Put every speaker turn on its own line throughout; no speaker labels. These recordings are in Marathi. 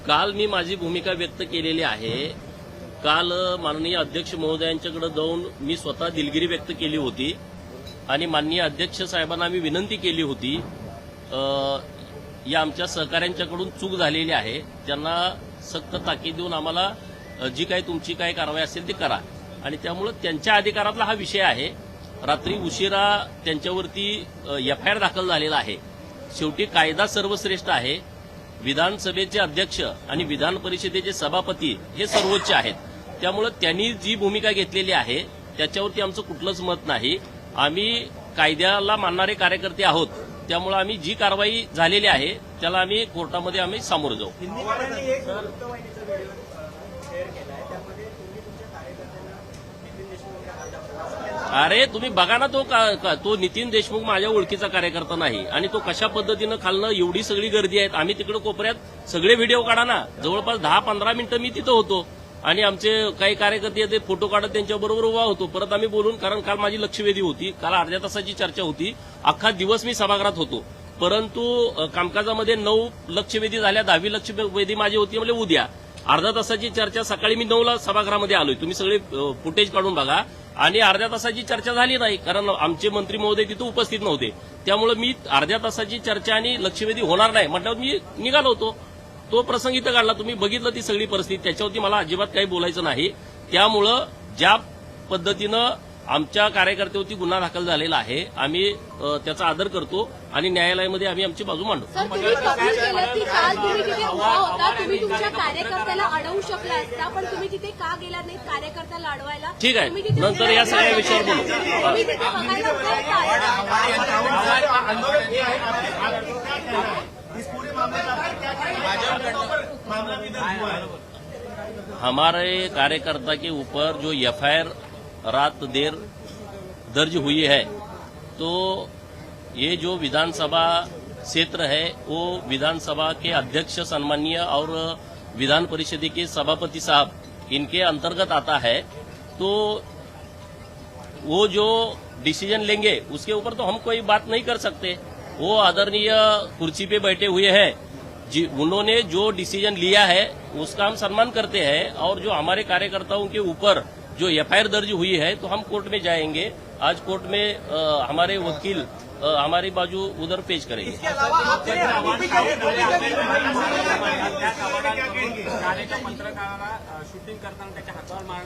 काल मी माझी भूमिका व्यक्त केलेली आहे। काल माननीय अध्यक्ष महोदयांच्याकडे जाऊन मी स्वतः दिलगिरी व्यक्त केली होती आणि माननीय अध्यक्ष साहेबांना मी विनंती केली होती या आमच्या सहकाऱ्यांच्याकडून चूक झालेली आहे, त्यांना सक्त ताकीद देऊन आम्हाला जी काही तुमची काही कारवाई असेल ती करा। आणि त्यामुळे त्यांच्या अधिकारातला हा विषय आहे। रात्री उशिरा त्यांच्यावरती एफआयआर दाखल झालेला आहे। शेवटी कायदा सर्वश्रेष्ठ आहे। विधानसभेचे अध्यक्ष आणि विधान परिषदेचे सभापती हे सर्वोच्च आहेत, त्यामुळे त्यांनी जी भूमिका घेतलेली आहे त्याच्यावरती आमचं कुठलंच मत नाही। आम्ही कायद्याला मानणारे कार्यकर्ते आहोत, त्यामुळे आम्ही जी कारवाई झालेली आहे त्याला आम्ही कोर्टामध्ये आम्ही सामोरं जाऊ। अरे तुम्ही बघा ना, तो नितीन देशमुख माझ्या ओळखीचा कार्यकर्ता नाही आणि तो कशा पद्धतीनं खालनं एवढी सगळी गर्दी आहे। आम्ही तिकडे कोपऱ्यात सगळे व्हिडिओ काढा ना, जवळपास 10-15 मिनिटं मी तिथं होतो आणि आमचे काही कार्यकर्ते ते फोटो काढत त्यांच्याबरोबर उभा होतो। परत आम्ही बोलून, कारण काल माझी लक्षवेधी होती, काल अर्ध्या तासाची चर्चा होती, अख्खा दिवस मी सभागृहात होतो, परंतु कामकाजामध्ये 9 लक्षवेधी झाल्या, 10वी लक्षवेधी माझी होती म्हणजे उद्या। अर्ध्या तासाची चर्चा सकाळी मी 9ला सभागृहामध्ये आलोय, तुम्ही सगळे फुटेज काढून बघा। आणि अर्ध्या तासाची चर्चा झाली नाही, कारण आमचे मंत्री महोदय तिथे उपस्थित नव्हते, त्यामुळे मी अर्ध्या तासाची चर्चा आणि लक्षवेधी होणार नाही म्हटल्यावर मी निघालो होतो। तो प्रसंग इथं काढला, तुम्ही बघितलं ती सगळी परिस्थिती, त्याच्यावरती मला अजिबात काही बोलायचं नाही। त्यामुळं ज्या पद्धतीनं आमच्या कार्यकर्त्यावरती गुन्हा दाखल झालेला आहे, आम्ही त्याचा आदर करतो आणि न्यायालयामध्ये आम्ही आमची बाजू मांडू।
सर, तुम्ही कबूल केलं की काल तुम्ही तिथे उभा होता, तुम्ही तुमच्या कार्यकर्त्याला अडवू शकला असता, पण तुम्ही तिथे का गेला नाही कार्यकर्त्याला अडवायला?
ठीक आहे, नंतर या सगळ्या विषयावर बोलू।
तुम्ही तिथे बघायला
हमारे कार्यकर्ता के ऊपर जो एफआईआर रात देर दर्ज हुई है, तो ये जो विधानसभा क्षेत्र है वो विधानसभा के अध्यक्ष सम्माननीय और विधान परिषद के सभापति साहब इनके अंतर्गत आता है। तो वो जो डिसीजन लेंगे उसके ऊपर तो हम कोई बात नहीं कर सकते। वो आदरणीय कुर्सी पे बैठे हुए हैं, जी उन्होंने जो डिसीजन लिया है उसका हम सम्मान करते हैं। और जो हमारे कार्यकर्ताओं के ऊपर जो एफआईआर दर्ज हुई है तो हम कोर्ट में जाएंगे। आज कोर्ट में हमारे वकील हमारी बाजू उधर पेश करेंगे।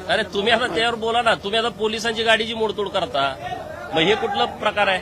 अरे तुम्ही आता त्यावर बोला ना, तुम्ही आता पोलिसांची गाडीची मोडतोड करता, मग हे कुठला प्रकार आहे?